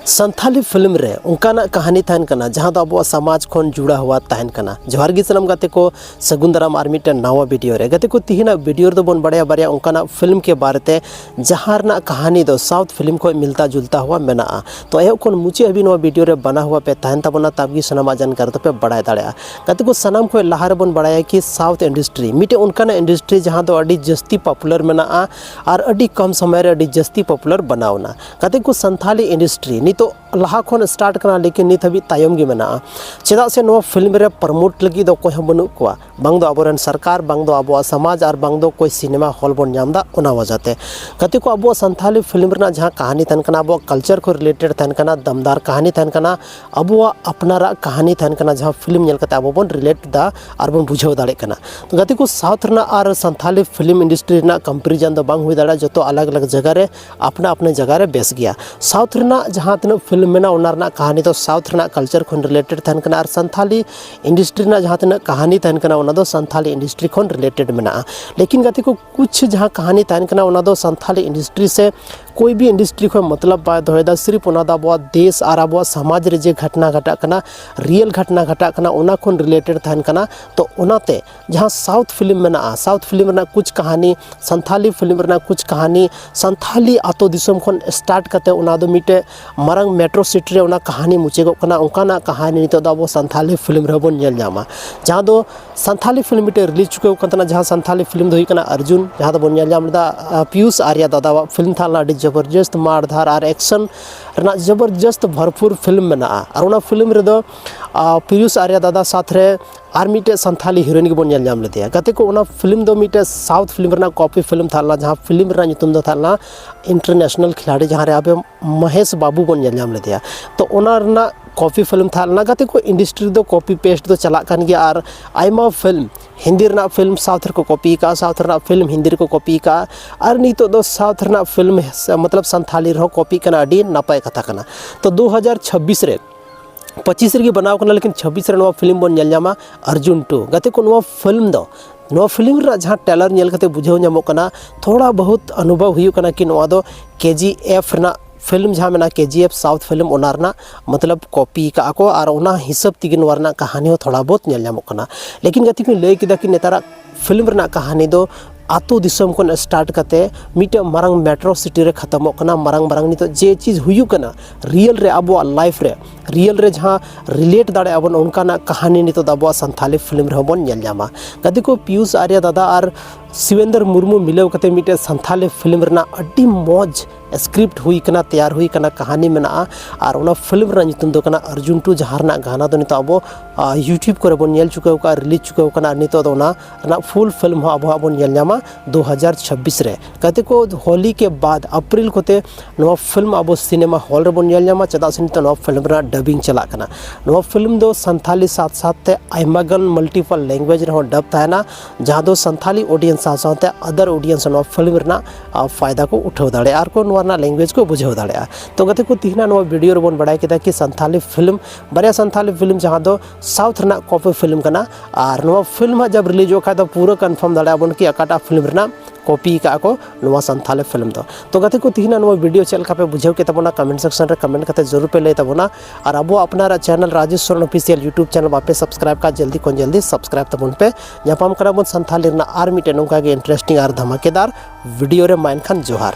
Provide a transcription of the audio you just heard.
Santhali film रे उनकाना कहानी तहन कना जहां दो अब समाज खन जुड़ा हुआ तहन कना। जोहार गी सनम गाते को सगुन दाराम आर मिटन नवा वीडियो रे गाते को तिहिना वीडियो दो बन बड़े बारे उनकाना फिल्म के बारे जहां ना कहानी दो साउथ फिल्म को मिलता जुलता हुआ मेना। तो एहो कोन मुचे अभी नवा वीडियो रे बना हुआ पे तहन तबना ताबगी सनम जानकार तो पे बड़ा दाड़ा गाते को सनम को लहार बन बड़ा कि साउथ इंडस्ट्री मिटे उनकाना इंडस्ट्री जहां दो अडी जस्ती पॉपुलर मेना और अडी कम समय रे अडी जस्ती पॉपुलर बनावना। गाते को संथाली इंडस्ट्री नी तो लहा खन स्टार्ट करना लेकिन नित हबी तायम गे मेना चेदा से नो फिल्म रे प्रमोट लगी दो कोई हम बनु कोआ बांग दो आबोरन सरकार बांग दो आबो समाज और बांग दो कोई सिनेमा हॉल बन नामदा ओना वजहते कति को आबो संथाली फिल्म रे जहां कहानी तन कना आबो कल्चर को रिलेटेड तन कना दमदार कहानी तन कना आबो अपनारा कहानी तन कना जहां फिल्म नेल कते आबो बन रिलेट दा और बन बुझाव दाड़े कना। तो गति को साउथ रना और संथाली फिल्म इंडस्ट्री ना कंपैरिजन दो बांग हुई दाड़ा जो अलग अलग जगह रे अपना अपने जगह रे बेस गया। साउथ रना जहां तन फिल्म मेना उनारना कहानी तो साउथ रना कल्चर खन रिलेटेड तहन कना और संथाली इंडस्ट्री ना जहां तन कहानी तहन कना उना दो संथाली इंडस्ट्री खन रिलेटेड मेना। लेकिन गति को कुछ जहां कहानी तहन कना उना दो संथाली इंडस्ट्री से कोई भी इंडस्ट्री को मतलब बा दोहेदा सिर्फ उना दा आबो देश और आबो समाज रे जे घटना घटा कना रियल घटना घटा कना उना खन रिलेटेड तहन कना। तो उनाते जहां साउथ फिल्म मेना साउथ फिल्म ना कुछ कहानी संथाली फिल्म ना कुछ कहानी संथाली आतो दिसम खन स्टार्ट कते उना दो मिटे मारंग मेट्रो सिटी रे उना कहानी मुचेगो कना उनकाना कहानी नितो दा आबो संथाली फिल्म रे बन नेल जामा। जहां दो संथाली फिल्म मिटे रिलीज चुके कतना जहां संथाली फिल्म दो कना अर्जुन जहां दो बन नेल जाम दा पीयूष आर्या दादा फिल्म थाला जबरदस्त मारधार और एक्शन रना जबरदस्त भरपूर फिल्म मेना और उना फिल्म रे दो पीयूष आर्या दादा साथ रे और मिटे संथाली हीरोइन के बन नेल जाम लेते गाते को उना फिल्म दो मिटे साउथ फिल्म रना कॉपी फिल्म थाला जहां फिल्म रना नितुम दो थाला इंटरनेशनल खिलाड़ी जहां रे आबे महेश बाबू बन नेल जाम लेते। तो उना रना कॉपी फिल्म थाला गाते को इंडस्ट्री दो कॉपी पेस्ट दो चला कान गया और आयमा फिल्म हिंदी रना फिल्म साउथ को कॉपी का साउथ रना फिल्म हिंदी को कॉपी का और नितो दो साउथ रना फिल्म मतलब संथाली रो कॉपी कना अडी नापाय कथा कना। तो 2026 रे 25 रे बनाव कना लेकिन 26 रे नवा फिल्म बन नेल जामा अर्जुन 2 गाते को नवा फिल्म दो नवा फिल्म रा जहां ट्रेलर नेल कते बुझाव नामो कना थोड़ा बहुत अनुभव हुई कना कि नवा दो KGF ना फिल्म जहाँ मेना KGF साउथ फिल्म उनारना मतलब कॉपी का को और उना हिसाब तिगिन वरना कहानी हो थोड़ा बहुत नेल नामो कना। लेकिन गति को लय किदा कि नेतारा फिल्म रना कहानी दो आतो दिसम को स्टार्ट करते मिटे मारंग मेट्रो सिटी रे खत्म कना मारंग मारंग नितो जे चीज हुयु कना रियल रे आबो लाइफ रे रियल रे जहां रिलेट दाड़े आबो उनकाना कहानी नितो दाबो संथाली फिल्म रे बन नेल जामा। गति को पीयूष आर्या दादा और शिवेंद्र मुर्मू मिलेव कते मिटे संथाली फिल्म रना अड्डी मौज स्क्रिप्ट हुई कना तैयार हुई कना कहानी मेना और उना फिल्म रा नितुम दो कना अर्जुन 2 जहां ना गाना दो नितो आबो यूट्यूब करे बन नेल चुके का रिलीज चुके कना नितो दो ना फुल फिल्म हो आबो आबो नेल जामा 2026 रे कते को होली के बाद अप्रैल कोते नवा फिल्म आबो सिनेमा हॉल रे बन नेल जामा चदा से नितो नवा फिल्म रा डबिंग चला कना। नवा फिल्म दो संथाली साथ साथ ते आइमागन मल्टीपल लैंग्वेज रे हो डब ताना जहां दो संथाली ऑडियंस साथ अदर ऑडियंस नवा फिल्म रना फायदा को उठाव दाड़े और को नवा लैंग्वेज को बुझाव दाड़े। तो गते को तिहना नवा वीडियो रे बन बड़ाय केदा कि संथाली फिल्म बारे संथाली फिल्म जहां दो साउथ रना कॉपी फिल्म कना और नवा फिल्म जब रिलीज हो तो पूरा कंफर्म दाड़े बन कि अकाटा फिल्म रना कॉपी का को नवा संथाली फिल्म दो। तो गते को तिहना नवा वीडियो चल का पे बुझाव के तबना कमेंट सेक्शन रे कमेंट करते जरूर पे ले तबना और अब अपना channel Rajesh Soren official YouTube channel वापे सब्सक्राइब का जल्दी को जल्दी सब्सक्राइब तबन पे जहां हम करा बन संथाली रना आर मिटे नोका के इंटरेस्टिंग और धमाकेदार वीडियो रे माइन खान जोहार।